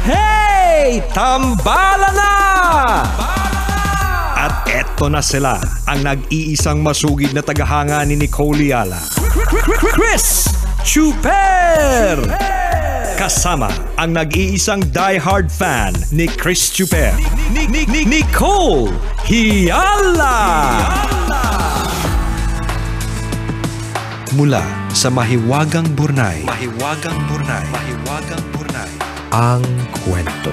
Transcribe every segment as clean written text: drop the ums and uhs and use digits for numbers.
Hey! Tambala na! At eto na sila, ang nag-iisang masugid na tagahanga ni Nicole Yala. Chris Chuper! Kasama ang nag-iisang die-hard fan ni Chris Chuper, Nicole Yala! Mula sa Mahiwagang Burnay, ang kwento.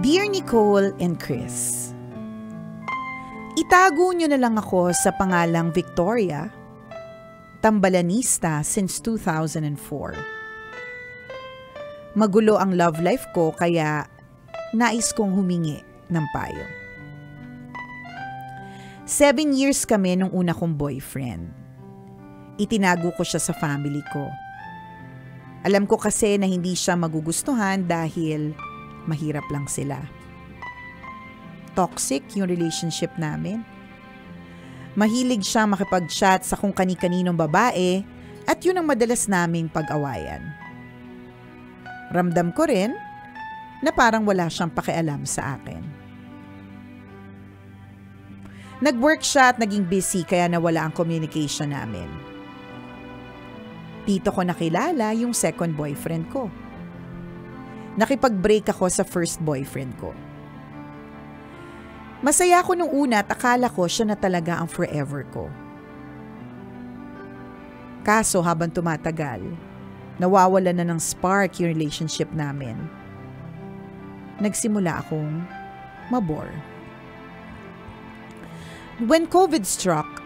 Dear Nicole and Chris, itago nyo na lang ako sa pangalang Victoria, tambalanista since 2004. Magulo ang love life ko kaya nais kong humingi ng payo. 7 years kami nung una kong boyfriend. Itinago ko siya sa family ko. Alam ko kasi na hindi siya magugustuhan dahil mahirap lang sila. Toxic yung relationship namin. Mahilig siya makipag-chat sa kung kani-kaninong babae at yun ang madalas naming pag-awayan. Ramdam ko rin na parang wala siyang pakialam sa akin. Nag-work siya at naging busy kaya nawala ang communication namin. Dito ko nakilala yung second boyfriend ko. Nakipag-break ako sa first boyfriend ko. Masaya ako nung una at akala ko siya na talaga ang forever ko. Kaso habang tumatagal, nawawala na ng spark yung relationship namin. Nagsimula akong mabore. When COVID struck,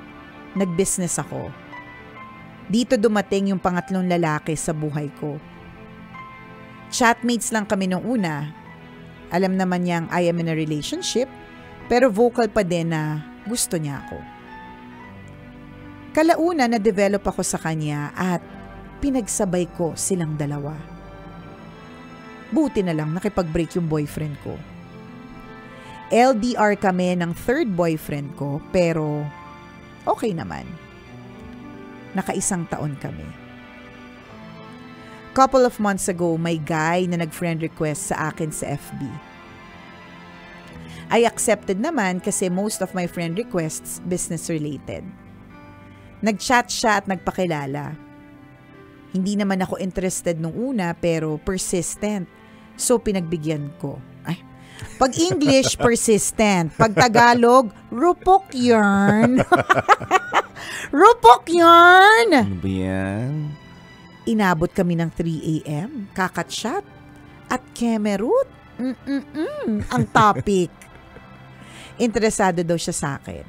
nag-business ako. Dito dumating yung pangatlong lalaki sa buhay ko. Chatmates lang kami nung una. Alam naman niyang I am in a relationship, pero vocal pa din na gusto niya ako. Kalauna na-develop ako sa kanya at pinagsabay ko silang dalawa. Buti na lang nakipag-break yung boyfriend ko. LDR kami ng third boyfriend ko pero okay naman. Naka1 taon kami. Couple of months ago, may guy na nag-friend request sa akin sa FB. I accepted naman kasi most of my friend requests business-related. Nag-chat siya at nagpakilala. Hindi naman ako interested nung una pero persistent. So pinagbigyan ko. Pag English, persistent. Pag Tagalog, rupok yarn. Rupok yarn! Ano ba yan? Inabot kami ng 3 a.m., kakatshot, at kemerut. Ang topic. Interesado daw siya sa akin.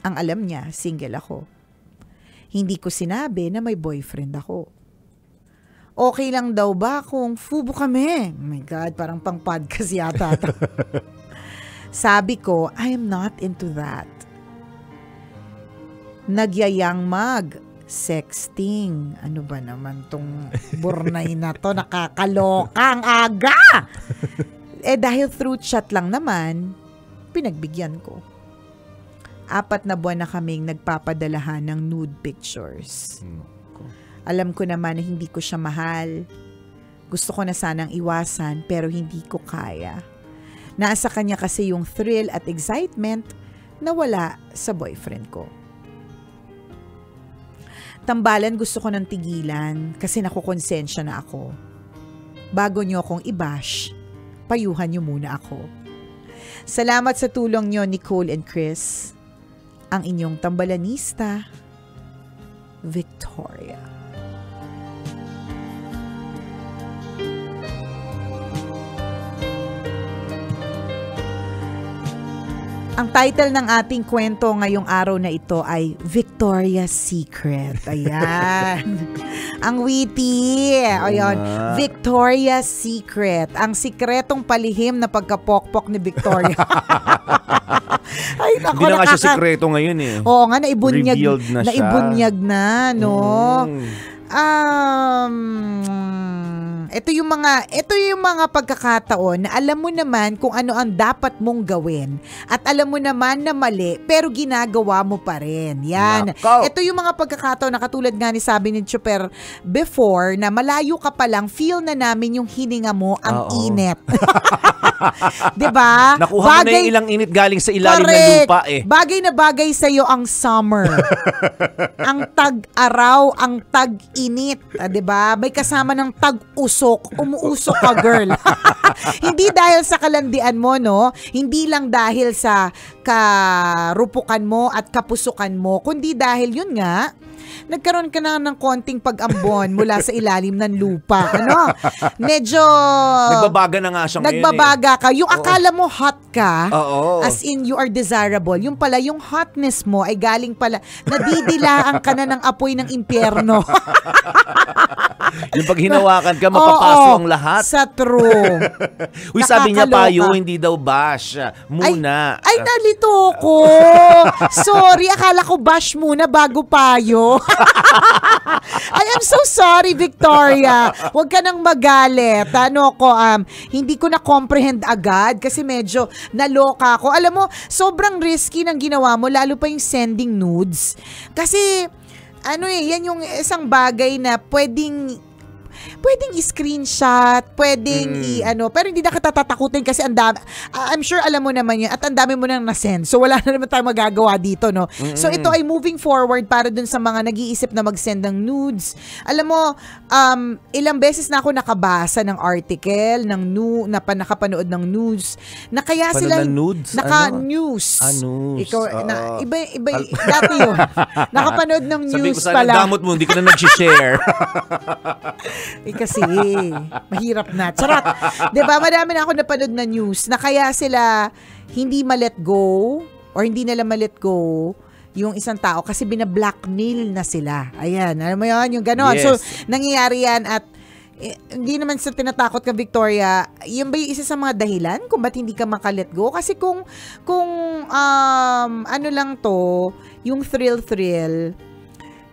Ang alam niya, single ako. Hindi ko sinabi na may boyfriend ako. Okay lang daw ba kung fubo kami? Oh my God, parang pang podcast yata. Sabi ko, I am not into that. Nagyayang sexting. Ano ba naman tong burnay na to? Nakakaloka ang aga! Dahil through chat lang naman, pinagbigyan ko. 4 na buwan na kaming nagpapadalahan ng nude pictures. Alam ko naman na hindi ko siya mahal. Gusto ko na sanang iwasan pero hindi ko kaya. Nasa kanya kasi yung thrill at excitement na wala sa boyfriend ko. Tambalan gusto ko ng tigilan kasi nakukonsensya na ako. Bago nyo akong i-bash, payuhan nyo muna ako. Salamat sa tulong nyo, Nicole and Chris. Ang inyong tambalanista, Victoria. Ang title ng ating kwento ngayong araw na ito ay Victoria's Secret. Ayan. Ang witty. Ayan. Victoria's Secret. Ang sikretong palihim na pagkapokpok ni Victoria. Ay, naku, hindi na nga siya sikreto ngayon eh. Oo nga, naibunyag na siya. Naibunyag na, no? Ito yung mga pagkakataon na alam mo naman kung ano ang dapat mong gawin at alam mo naman na mali pero ginagawa mo pa rin. Yan. Nako. Ito yung mga pagkakataon na katulad nga ni sabi ni Chuper before na malayo ka pa lang, feel na namin yung hininga mo ang init. Diba? Nakuha mo na yung ilang init galing sa ilalim ng lupa eh. Bagay na bagay sa'yo ang summer. Ang tag-araw, ang tag-init. Diba? May kasama ng tag-usok. Umuusok ka, girl. Hindi dahil sa kalandian mo, no? Hindi lang dahil sa karupukan mo at kapusukan mo, kundi dahil yun nga, nagkaroon ka na ng konting pag-ambon mula sa ilalim ng lupa. Ano? Medyo nagbabaga na nga siya ngayon. Nagbabaga ka. Yung akala mo hot ka, as in you are desirable. Yung pala, yung hotness mo ay galing pala, nadidilaan ka na ng apoy ng impyerno. Yung pag hinawakan ka, mapapaso ang lahat. Sa true. Uy, sabi niya payo, hindi daw bash. Muna. Ay, nalito ko. Sorry, akala ko bash muna bago payo. I am so sorry, Victoria. Huwag ka nang magalit. Hindi ko na-comprehend agad kasi medyo naloka ako. Alam mo, sobrang risky ng ginawa mo, lalo pa yung sending nudes. Kasi, yan yung isang bagay na pwedeng i-screenshot, pwedeng pero hindi na kita tatakutin kasi ang dami, I'm sure alam mo naman yun at ang dami mo nang nasend. So wala na naman tayong magagawa dito, no? So ito ay moving forward para dun sa mga nag-iisip na mag-send ng nudes. Alam mo, ilang beses na ako nakabasa ng article, nakapanood ng news, na kaya sila, nudes? Naka-news. News. Ikaw, iba, dati yun. Nakapanood ng news pala. Sabi ko sana damot mo, hindi ko na nag-share. Kasi, mahirap na. Charot! Diba, madami na ako napanood na news na kaya sila hindi ma-let go or hindi nila ma-let go yung isang tao kasi bina-blackmail na sila. Ayan, alam mo yun, yung gano'n. Yes. So, nangyayari yan at hindi naman sa tinatakot ka, Victoria, yun ba yung isa sa mga dahilan kung ba't hindi ka maka-let go? Kasi kung ano lang to, yung thrill,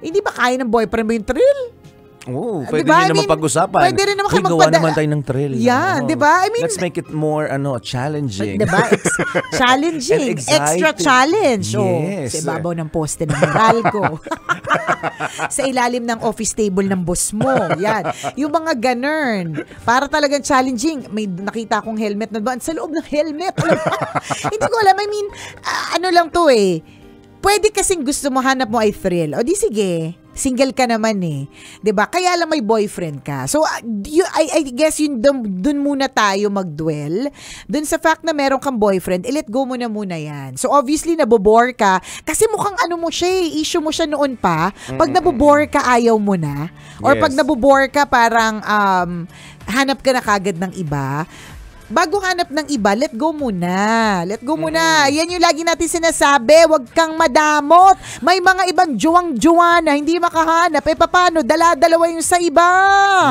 hindi ba kaya ng boyfriend mo yung thrill? Oh, pwede din naman pag-usapan. Pwede rin naman kayo gawa naman tayo ng thrill. Yan, di ba? I mean, let's make it more challenging. Di ba? Challenging. Extra challenge. Yes. Sa ibabaw ng poste ng Meralco. Sa ilalim ng office table ng boss mo. Yan. Yung mga ganun. Para talagang challenging. May nakita akong helmet na doon. Sa loob ng helmet. Hindi ko alam. I mean, ano lang to eh. Pwede kasing gusto mo, hanap mo ay thrill. O di sige. Single ka naman eh. 'Di ba? Kaya lang may boyfriend ka. So, I guess yun dun muna tayo mag-dwell. Dun sa fact na meron kang boyfriend, let go mo na muna yan. So, obviously, nabobore ka. Kasi mukhang mo siya eh. Issue mo siya noon pa. Pag nabobore ka, ayaw mo na. Or pag nabobore ka, parang hanap ka na kagad ng iba. Bago hanap ng iba, let go muna. Let go muna. Yan yung lagi natin sinasabi. Huwag kang madamot. May mga ibang juwang-juwa na hindi makahanap. Paano? Dala-dalawa yung sa iba.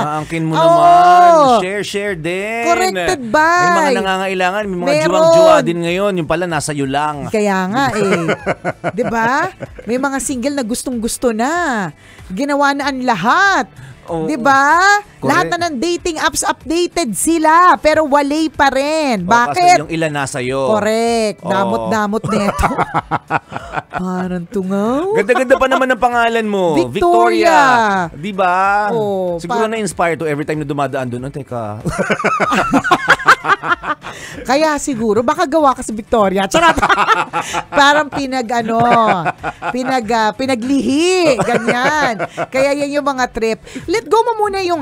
Maangkin mo naman. Share din. Corrected ba? May mga nangangailangan. May mga juwang-juwa din ngayon. Yung pala, nasa iyo lang. Kaya nga eh. Diba? May mga single na gustong-gusto na. Ginawa na ang lahat. Diba? Lahat na ng dating apps updated sila pero walay pa rin. Bakit? Kasi yung ilan nasa iyo. Correct. Damot-damot neto. Parang tungaw. Ganda-ganda pa naman ang pangalan mo. Victoria. Diba? Siguro na-inspire to every time na dumadaan doon. Teka. Kaya siguro, baka gawa ka sa Victoria. Charot! Parang pinaglihi. Ganyan. Kaya yan yung mga trip. Let go mo muna yung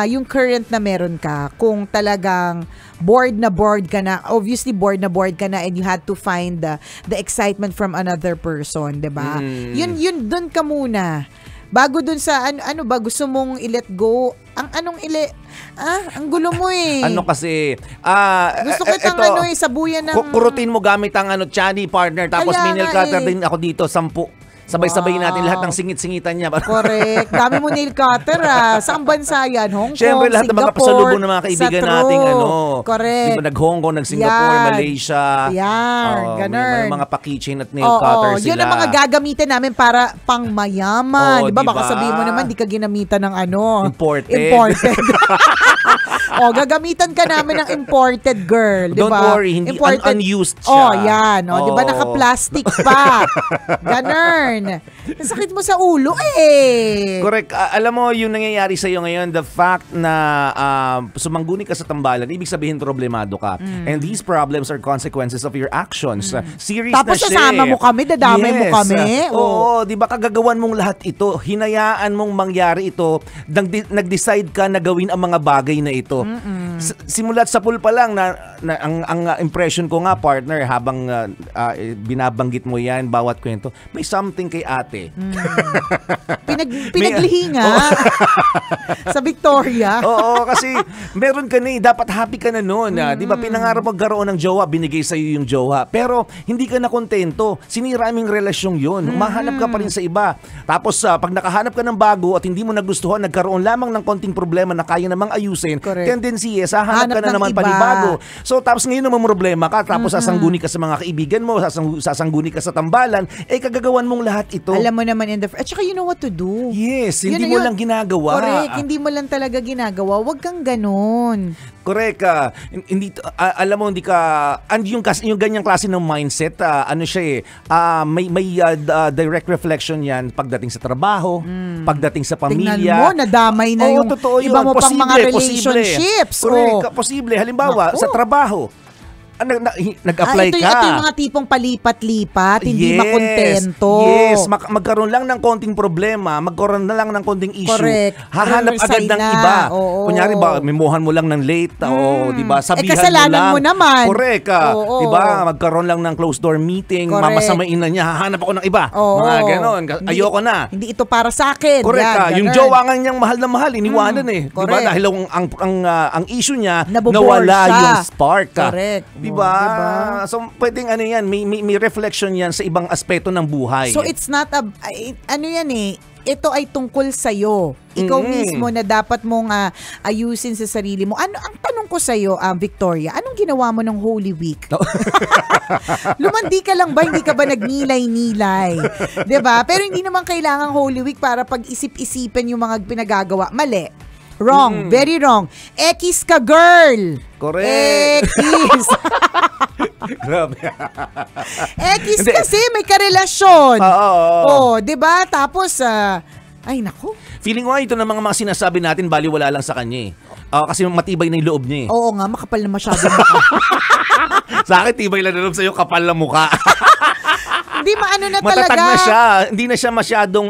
yung current na meron ka. Kung talagang bored ka na. Obviously, bored ka na and you had to find the excitement from another person. Diba? Yun, dun ka muna. Bago dun sa, ano ba, gusto mong i-let go? Ang gulo mo eh. Ano kasi, gusto kitang sabuyan ng... Kurutin mo gamit ang chani partner, tapos nail cutter din ako dito, 10. Sabay-sabay natin lahat ng singit-singitan niya. Correct. Dami mo nail cutter Saan bansa yan? Hong Kong, Siyempre, lahat ng mga pasalubong ng mga kaibigan nating Correct. Diba, nag-Hong Kong, nag-Singapore, Malaysia. Yan, ganun. May mga pa-keychain at nail cutter sila. Yun ang mga gagamitin namin para pang mayaman. Diba? Diba? Baka sabihin mo naman, di ka ginamitan ng Imported. Gagamitan ka namin ng imported, girl. Diba? Don't worry, hindi unused siya. Yan. Diba? Naka-plastic pa. Ganun. Sakit mo sa ulo Correct. Alam mo, yung nangyayari sa'yo ngayon, the fact na sumangguni ka sa tambalan, ibig sabihin problemado ka. And these problems are consequences of your actions. Serious tapos na siya. Tapos sasama mo kami, dadamay mo kami. Oo, di ba kagagawan mong lahat ito, hinayaan mong mangyari ito, nag-decide ka na gawin ang mga bagay na ito. Simulat sa pool pa lang, ang impression ko nga, partner, habang binabanggit mo yan, bawat kwento, may something kay ate. Pinaglihi nga. Sa Victoria. Oo, kasi meron ka na dapat happy ka na noon. Di ba, pinangarap magkaroon ng jowa, binigay sa'yo yung jowa. Pero hindi ka na kontento. Sinira aming relasyong yun. Mahanap ka pa rin sa iba. Tapos pag nakahanap ka ng bago at hindi mo nagustuhan, nagkaroon lamang ng konting problema na kaya namang ayusin, tendency hahanap ka na naman panibago. So tapos ngayon naman problema ka, tapos sasangguni ka sa mga kaibigan mo, sasangguni ka sa tambalan, kagagawan mong lahat ito. Alam mo naman at saka you know what to do. Yes, hindi mo lang ginagawa. Correct, hindi mo lang talaga ginagawa. Huwag kang ganun. Correct. Hindi alam mo, hindi ka yung ganyang klase ng mindset, ano siya may direct reflection yan pagdating sa trabaho, pagdating sa pamilya. Tingnan mo, nadamay na yung iba mo pang mga relationships. Correct. Posible. Halimbawa, sa trabaho, nag-apply ka. Ito yung mga tipong palipat-lipat, hindi makontento. Yes, magkaroon lang ng konting problema, magkaroon na lang ng konting issue. Correct. Hahanap agad ng iba. Kunyari ba, memohan mo lang ng late, di ba? Sabihan kasalanan mo naman. Correct. Di ba? Magkaroon lang ng closed door meeting, mamasamain na niya, hahanap ako ng iba. Mga ganon. Ayoko na. Hindi ito para sa akin. Correct. Yung jowa nga niyang mahal na mahal, iniwanan Di ba? Dahil ang issue niya, nawala yung spark. Correct. Diba? So, pwedeng yan, may reflection yan sa ibang aspeto ng buhay. So, it's not ito ay tungkol sa'yo. Ikaw mismo na dapat mong ayusin sa sarili mo. Ang tanong ko sa'yo, Victoria, anong ginawa mo ng Holy Week? Lumandi ka lang ba? Hindi ka ba nagnilay-nilay? Diba? Pero hindi naman kailangan Holy Week para pag-isip-isipan yung mga pinagagawa. Mali. Wrong. Very wrong. Ekis ka, girl. Correct. Ekis. Grabe. Ekis kasi may karelasyon. Diba? Tapos, ay naku. Feeling ko ito ng mga sinasabi natin, baliwala lang sa kanya kasi matibay na yung loob niya Oo nga, makapal na masyado mukha. Sa akin, tibay lang na loob sa'yo, kapal na mukha. Hindi maano na matatag talaga. Na siya. Hindi na siya masyadong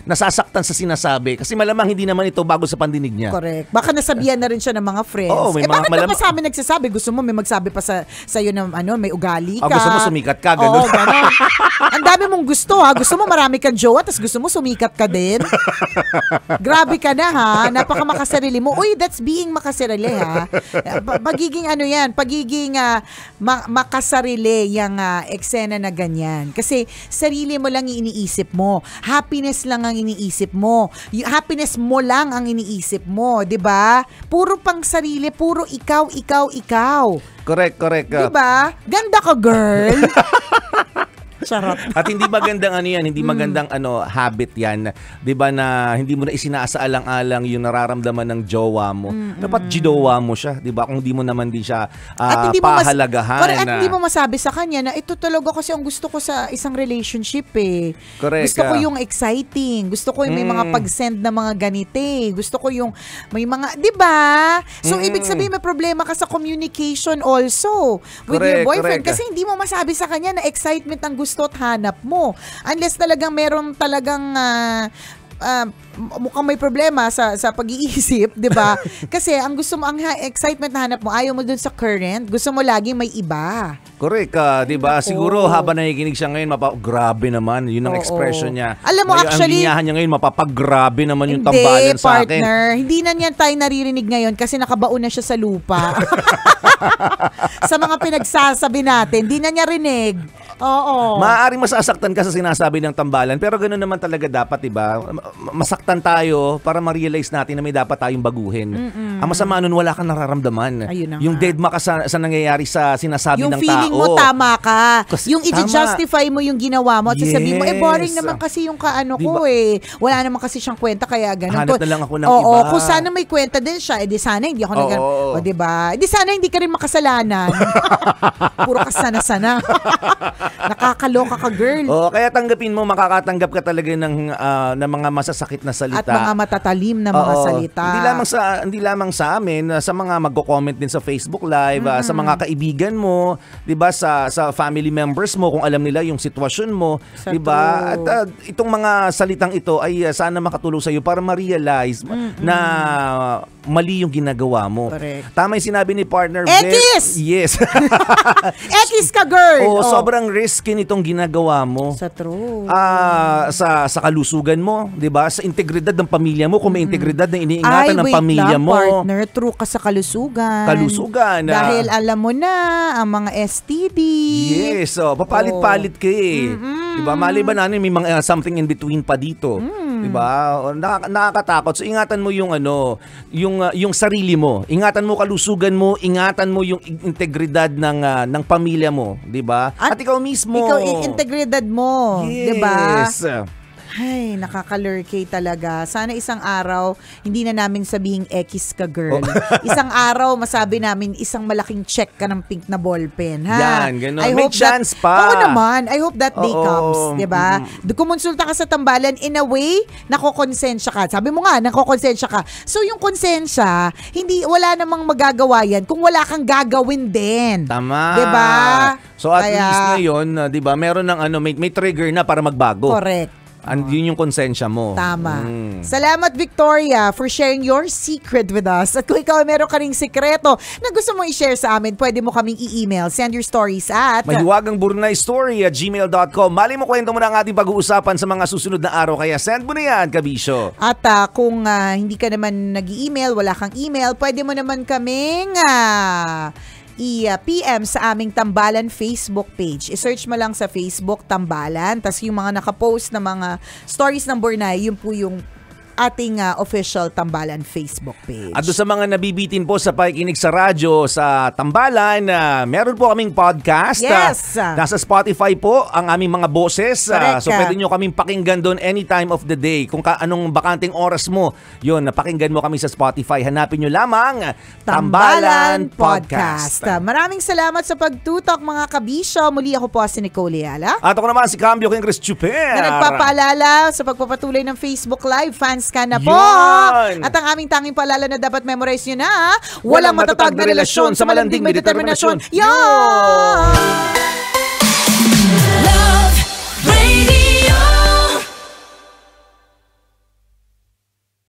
nasasaktan sa sinasabi. Kasi malamang hindi naman ito bago sa pandinig niya. Correct. Baka nasabihan na rin siya ng mga friends. Bakit ka pa sa amin nagsasabi? Gusto mo may magsabi pa sa'yo na may ugali ka. Gusto mo sumikat ka. Ganun. Oo, ganun. Ang dami mong gusto Gusto mo marami kang jowa tapos gusto mo sumikat ka din. Grabe ka na Napaka makasarili mo. Uy, that's being makasarili Pagiging pagiging makasarili yung eksena na ganyan. Kasi sarili mo lang iniisip mo. Happiness lang ang iniisip mo. Happiness mo lang ang iniisip mo, 'di ba? Puro pang sarili, puro ikaw. Correct. 'Di ba? Ganda ka, girl. Charot. At hindi magandang hindi magandang habit yan. 'Di ba na hindi mo na isinasaalang-alang yung nararamdaman ng jowa mo. Dapat jidowa mo siya, 'di ba? Kung hindi mo naman din siya pahalagahan. At hindi mo masabi sa kanya na ito talaga kasi ang gusto ko sa isang relationship Correct. Gusto ko yung exciting. Gusto ko yung may mga pag-send na mga ganite. Gusto ko yung may mga, 'di ba? So ibig sabihin may problema ka sa communication also with your boyfriend kasi hindi mo masabi sa kanya na excitement ang gusto at hanap mo. Unless talagang meron talagang mukhang may problema sa pag-iisip, 'di ba? Kasi ang gusto mo, ang excitement na hanap mo, ayaw mo dun sa current, gusto mo laging may iba. Correct, 'di ba? Siguro habang nakikinig siya ngayon, grabe naman, yun ang expression niya. Alam mo, Ngayon, actually, ang linyahan niya ngayon, mapapagrabe naman yung tambalan sa akin. partner, hindi na niyan tayo naririnig ngayon kasi nakabaon na siya sa lupa. Sa mga pinagsasabi natin, hindi na niya rinig. Oo. Maaaring masasaktan ka sa sinasabi ng tambalan, pero ganoon naman talaga dapat, 'di ba? Masaktan tayo para ma-realize natin na may dapat tayong baguhin. Ang masama nun, wala kang nararamdaman. Ayun na yung nga. deadma ka sa nangyayari sa sinasabi Yung ng tao. feeling mo tama ka. Kasi Yung i-justify mo yung ginawa mo at sasabihin mo, boring Yes. naman kasi yung kaano Diba? ko eh. Wala naman kasi siyang kwenta kaya ganun. Hanap na lang ako ng Oo, iba. kung sana may kwenta din siya, edi sana hindi ako Oo. o diba? Edi sana hindi ka rin makasalanan. Puro ka sana-sana. Nakakaloka ka, girl. Oh, kaya tanggapin mo, makakatanggap ka talaga ng mga masasakit na salita. At mga matatalim na mga Oo. salita. Hindi lamang sa amin, sa mga magko-comment din sa Facebook Live, sa mga kaibigan mo, 'di ba, sa family members mo kung alam nila yung sitwasyon mo, Sa 'di ba? true. At itong mga salitang ito ay sana makatulong sa iyo para ma-realize na mali yung ginagawa mo. Correct. Tama yung sinabi ni partner. Ekis! Yes. Ekis ka, girl! Oh, Oh. sobrang risky nitong ginagawa mo. Sa true. Sa kalusugan mo, 'di ba? Sa integridad ng pamilya mo, kung may integridad na iniingatan ng wait pamilya lang, mo. partner. True ka sa kalusugan. Kalusugan. Dahil alam mo na, ang mga STD. Yes, papalit-palit ka eh. 'Di ba? Maliban na may mga something in between pa dito. 'Di ba? Nakakatakot. So ingatan mo yung yung sarili mo. Ingatan mo kalusugan mo, ingatan mo yung integridad ng pamilya mo, 'di ba? At ikaw mismo. Ikaw, integridad mo. Yes. Diba? Ay, nakakalurkay talaga. Sana isang araw, hindi na namin sabihing ekis ka, girl. Isang araw, masabi namin isang malaking check ka ng pink na ballpen, ha? Yan, ganun. May chance pa. Oo naman. I hope that day Oo. comes, diba? Kumonsulta ka sa tambalan, in a way, nakokonsensya ka. Sabi mo nga, nakokonsensya ka. So, yung konsensya, wala namang magagawa yan kung wala kang gagawin din. Tama. Diba? So at least ngayon, 'di ba, meron ng may trigger na para magbago. Correct. Yun yung konsensya mo. Tama. Salamat, Victoria, for sharing your secret with us. At kung ikaw meron ka ring sikreto na gusto mong i-share sa amin, pwede mo kaming i-email. Send your stories at mahiwagangburnaystory@gmail.com. Mali mo, kwento mo na ang ating pag-uusapan sa mga susunod na araw. Kaya send mo na yan, Kabisyo. At kung hindi ka naman nag-email, wala kang email, pwede mo naman kaming i-PM sa aming Tambalan Facebook page. I-search mo lang sa Facebook, Tambalan. Tapos yung mga nakapost na mga stories ng Burnay, yun po yung ating official Tambalan Facebook page. At doon sa mga nabibitin po sa pakikinig sa radyo sa Tambalan, meron po kaming podcast. Yes. Nasa Spotify po ang aming mga boses. Correct. So pwede nyo kaming pakinggan doon anytime of the day. Kung anong bakanting oras mo, yun, napakinggan mo kami sa Spotify. Hanapin nyo lamang Tambalan Podcast. Maraming salamat sa pagtutok, mga kabisyo. Muli ako po si Nicole Ayala. At ako naman si Cambio King Chris Chuper. Na nagpapaalala sa pagpapatuloy ng Facebook Live, fans ka na po. Yun! At ang aming tanging paalala na dapat memorize nyo na, walang matatag na relasyon sa malanding may determinasyon. Yan!